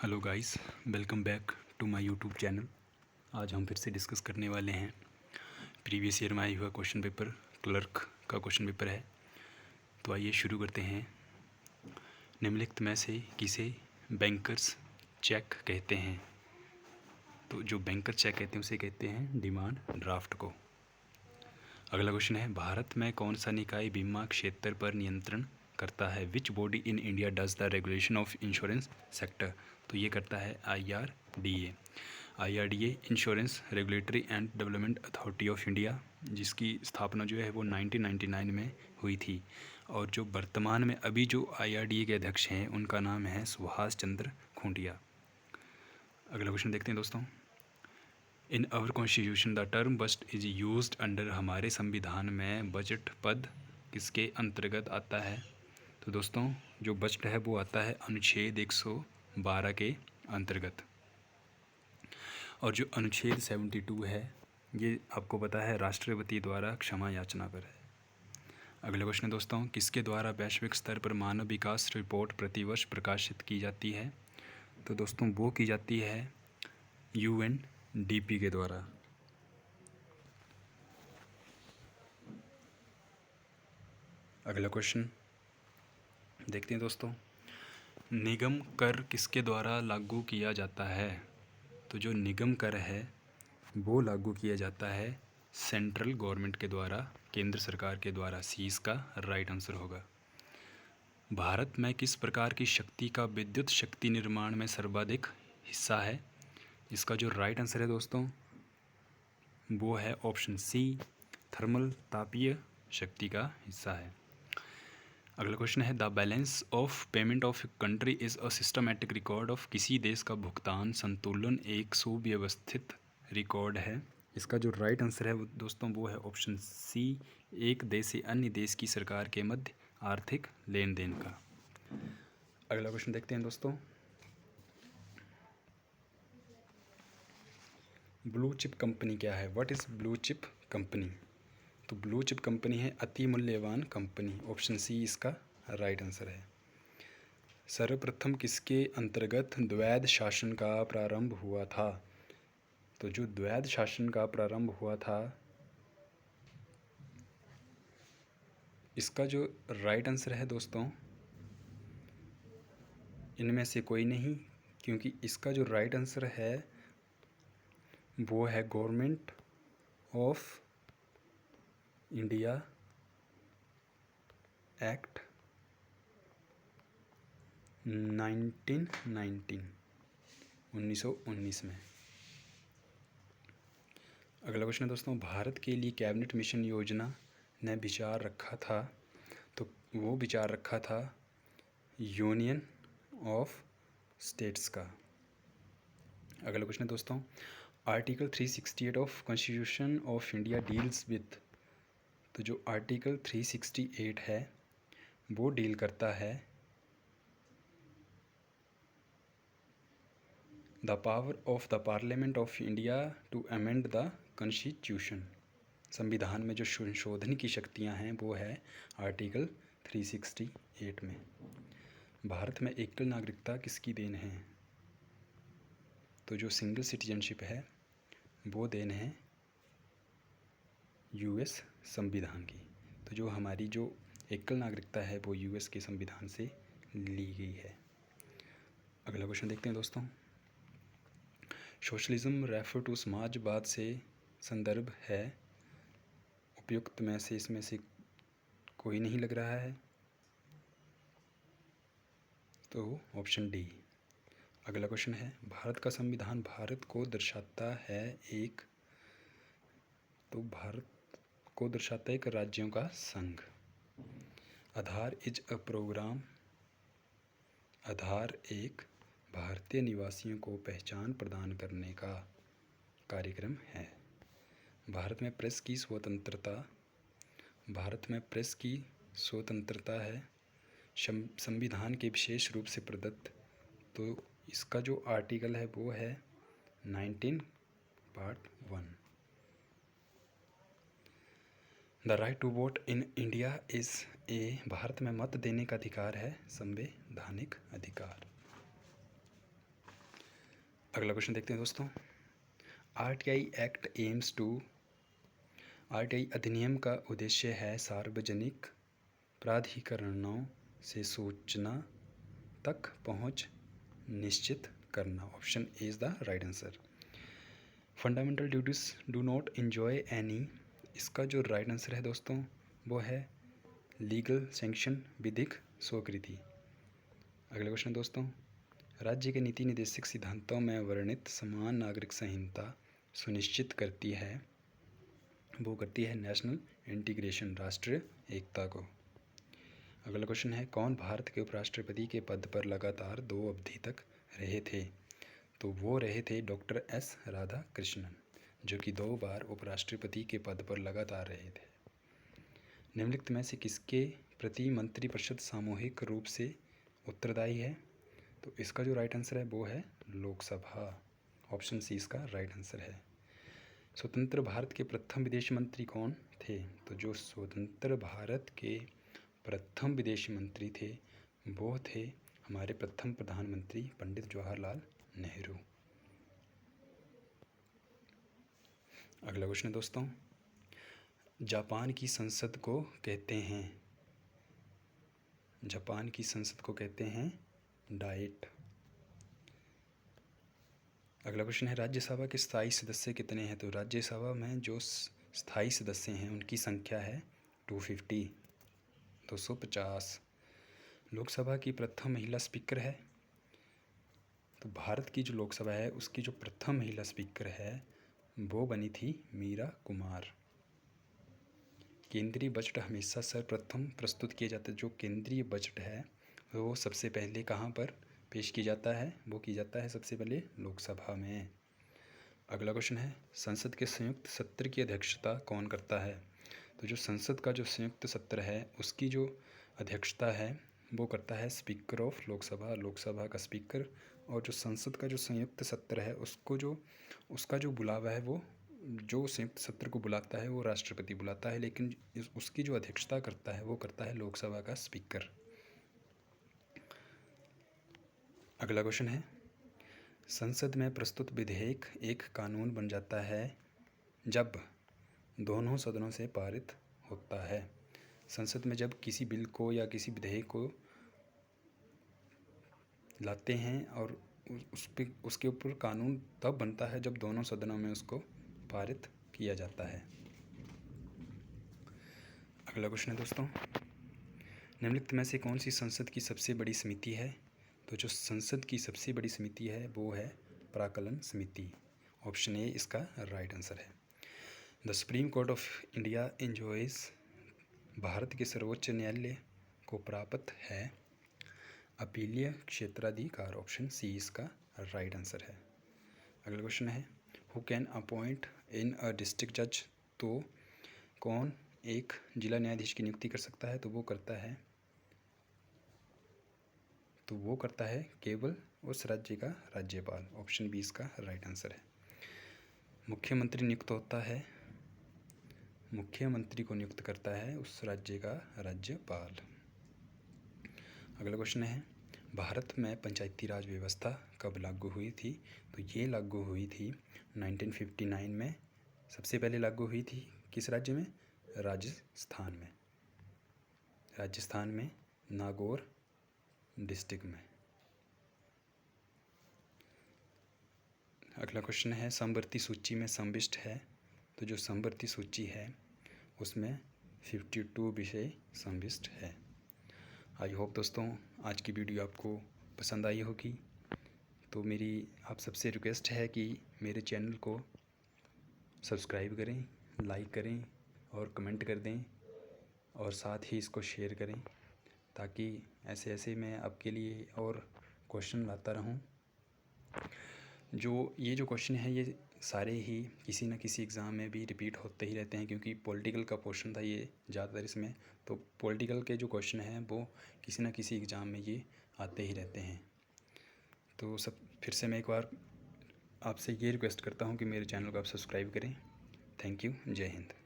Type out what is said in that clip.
Hello guys, welcome back to my YouTube channel. आज हम फिर से डिस्कस करने वाले हैं प्रीवियस ईयर में आया हुआ क्वेश्चन पेपर, क्लर्क का क्वेश्चन पेपर है। तो आइए शुरू करते हैं। निम्नलिखित में से किसे बैंकर्स चेक कहते हैं? तो जो बैंकर चेक कहते हैं उसे कहते हैं डिमांड ड्राफ्ट को। अगला क्वेश्चन है, भारत में कौन सा निकाय बीमा क्षेत्र पर नियंत्रण करता है? Which body in India does the regulation of insurance sector? तो ये करता है IRDA। IRDA insurance regulatory and development authority of India, जिसकी स्थापना जो है वो 1999 में हुई थी। और जो वर्तमान में अभी जो IRDA के अध्यक्ष हैं उनका नाम है सुभाष चंद्र खूंटिया। अगला क्वेश्चन देखते हैं दोस्तों। In our constitution the term budget is used under, हमारे संविधान में बजट पद किसके अंतर्गत आता है? तो दोस्तों जो बजट है वो आता है अनुच्छेद 112 के अंतर्गत। और जो अनुच्छेद 72 है ये आपको पता है राष्ट्रपति द्वारा क्षमा याचना पर है। अगला क्वेश्चन है दोस्तों, किसके द्वारा वैश्विक स्तर पर मानव विकास रिपोर्ट प्रतिवर्ष प्रकाशित की जाती है? तो दोस्तों वो की जाती है UNDP के द्वारा। अगला क्वेश्चन देखते हैं दोस्तों, निगम कर किसके द्वारा लागू किया जाता है? तो जो निगम कर है वो लागू किया जाता है सेंट्रल गवर्नमेंट के द्वारा, केंद्र सरकार के द्वारा। सी इसका राइट आंसर होगा। भारत में किस प्रकार की शक्ति का विद्युत शक्ति निर्माण में सर्वाधिक हिस्सा है? इसका जो राइट आंसर है दोस्तों वो है ऑप्शन सी, थर्मल तापीय शक्ति का हिस्सा है। अगला क्वेश्चन है, the balance of payment of country is a systematic record of, किसी देश का भुगतान संतुलन एक सुव्यवस्थित रिकॉर्ड है। इसका जो राइट आंसर है दोस्तों वो है ऑप्शन सी, एक देश से अन्य देश की सरकार के मध्य आर्थिक लेन देन का। अगला क्वेश्चन देखते हैं दोस्तों, ब्लू चिप कंपनी क्या है? What is blue chip company? तो ब्लू चिप कंपनी है अति मूल्यवान कंपनी। ऑप्शन सी इसका राइट आंसर है। सर्वप्रथम किसके अंतर्गत द्वैध शासन का प्रारंभ हुआ था? तो जो द्वैध शासन का प्रारंभ हुआ था इसका जो राइट आंसर है दोस्तों इनमें से कोई नहीं, क्योंकि इसका जो राइट आंसर है वो है गवर्नमेंट ऑफ इंडिया एक्ट 1919 में। अगला क्वेश्चन है दोस्तों, भारत के लिए कैबिनेट मिशन योजना ने विचार रखा था, तो वो विचार रखा था यूनियन ऑफ स्टेट्स का। अगला क्वेश्चन है दोस्तों, article 368 of constitution of India deals with, तो जो आर्टिकल 368 है वो डील करता है the power of the parliament of India to amend the constitution. संविधान में जो संशोधन की शक्तियां हैं वो है आर्टिकल 368 में। भारत में एकल नागरिकता किसकी देन है? तो जो सिंगल सिटीजनशिप है वो देन है US संविधान की। तो जो हमारी जो एकल नागरिकता है वो US के संविधान से ली गई है। अगला क्वेश्चन देखते हैं दोस्तों, सोशलिज्म रेफर टू समाजवाद से संदर्भ है, उपयुक्त में से इसमें से कोई नहीं लग रहा है, तो ऑप्शन डी। अगला क्वेश्चन है, भारत का संविधान भारत को दर्शाता है एक, तो भारत को दर्शाता है एक राज्यों का संघ। आधार इज अ प्रोग्राम, आधार एक भारतीय निवासियों को पहचान प्रदान करने का कार्यक्रम है। भारत में प्रेस की स्वतंत्रता, भारत में प्रेस की स्वतंत्रता है संविधान के विशेष रूप से प्रदत्त, तो इसका जो आर्टिकल है वो है 19 part 1। The right to vote in India is a, Bharat में मत देने का अधिकार है संवैधानिक अधिकार। अगला क्वेश्चन देखते हैं दोस्तों। आरटीआई अधिनियम का उद्देश्य है सार्वजनिक प्राधिकरणों से सूचना तक पहुंच निश्चित करना। Option A is the right answer. Fundamental duties do not enjoy any, इसका जो राइट आंसर है दोस्तों वो है लीगल सैंक्शन, विधिक स्वीकृति। अगला क्वेश्चन दोस्तों। राज्य के नीति निर्देशक सिद्धांतों में वर्णित समान नागरिक संहिता सुनिश्चित करती है नेशनल इंटीग्रेशन, राष्ट्रीय एकता को। अगला क्वेश्चन है कौन भारत के उपराष्ट्रपति के पद पर लगातार 2 अवधि तक रहे थे? तो वो रहे थे डॉक्टर एस राधाकृष्णन, जो कि 2 बार उपराष्ट्रपति के पद पर लगातार रहे थे। निम्नलिखित में से किसके प्रति मंत्रिपरिषद सामूहिक रूप से उत्तरदायी है? तो इसका जो राइट आंसर है वो है लोकसभा। ऑप्शन सी इसका राइट आंसर है। स्वतंत्र भारत के प्रथम विदेश मंत्री कौन थे? तो जो स्वतंत्र भारत के प्रथम विदेश मंत्री थे वो थे हमारे प्रथम प्रधानमंत्री पंडित जवाहरलाल नेहरू। अगला क्वेश्चन है दोस्तों। जापान की संसद को कहते हैं डाइट। अगला क्वेश्चन है राज्यसभा के स्थायी सदस्य कितने हैं? तो राज्यसभा में जो स्थायी सदस्य हैं उनकी संख्या है 250। लोकसभा की प्रथम महिला स्पीकर है? तो भारत की जो लोकसभा है उसकी जो प्रथम महिला स्पीकर है वो बनी थी मीरा कुमार। केंद्रीय बजट हमेशा सर्वप्रथम प्रस्तुत किया जाता है। जो केंद्रीय बजट है वो सबसे पहले कहाँ पर पेश किया जाता है? वो किया जाता है सबसे पहले लोकसभा में। अगला क्वेश्चन है संसद के संयुक्त सत्र की अध्यक्षता कौन करता है? तो जो संसद का जो संयुक्त सत्र है उसकी जो अध्यक्षता है वो करता है स्पीकर ऑफ लोकसभा का स्पीकर। और जो संसद का जो संयुक्त सत्र है उसका जो बुलावा है वो जो संयुक्त सत्र को बुलाता है वो राष्ट्रपति बुलाता है, लेकिन उसकी जो अध्यक्षता करता है वो करता है लोकसभा का स्पीकर। अगला क्वेश्चन है संसद में प्रस्तुत विधेयक एक कानून बन जाता है जब दोनों सदनों से पारित होता है। संसद में जब किसी बिल को या किसी विधेयक को लाते हैं और उसके ऊपर कानून तब बनता है जब दोनों सदनों में उसको पारित किया जाता है। अगला क्वेश्चन है दोस्तों। निम्नलिखित में से कौन सी संसद की सबसे बड़ी समिति है? तो जो संसद की सबसे बड़ी समिति है वो है प्राक्कलन समिति। ऑप्शन ए इसका राइट आंसर है। The supreme court of India enjoys, Bharat के सर्वोच्च न्यायालय को प्राप्त है अपीलीय क्षेत्राधिकार। ऑप्शन सी इसका राइट आंसर है। अगला क्वेश्चन है who can appoint in a district जज, तो कौन एक जिला न्यायाधीश की नियुक्ति कर सकता है? तो वो करता है केवल उस राज्य का राज्यपाल। ऑप्शन बी इसका राइट आंसर है। मुख्यमंत्री को नियुक्त करता है उस राज्य का राज्यपाल। अगला क्वेश्चन है भारत में पंचायती राज व्यवस्था कब लागू हुई थी? तो ये लागू हुई थी 1959 में। सबसे पहले लागू हुई थी किस राज्य में? राजस्थान में नागौर डिस्ट्रिक्ट में। अगला क्वेश्चन है समवर्ती सूची में समविष्ट है? तो जो समवर्ती सूची है उसमें 52 विषय समविष्ट है। आई होप दोस्तों आज की वीडियो आपको पसंद आई होगी। तो मेरी आप सबसे रिक्वेस्ट है कि मेरे चैनल को सब्सक्राइब करें, लाइक करें और कमेंट कर दें और साथ ही इसको शेयर करें ताकि ऐसे मैं आपके लिए और क्वेश्चन लाता रहूं। ये जो क्वेश्चन है ये सारे ही किसी न किसी एग्ज़ाम में भी रिपीट होते ही रहते हैं, क्योंकि पॉलिटिकल का पोर्शन था ये ज़्यादातर इसमें। तो पॉलिटिकल के जो क्वेश्चन हैं वो किसी न किसी एग्ज़ाम में ये आते ही रहते हैं। तो फिर से मैं एक बार आपसे ये रिक्वेस्ट करता हूँ कि मेरे चैनल को आप सब्सक्राइब करें। Thank you. जय हिंद।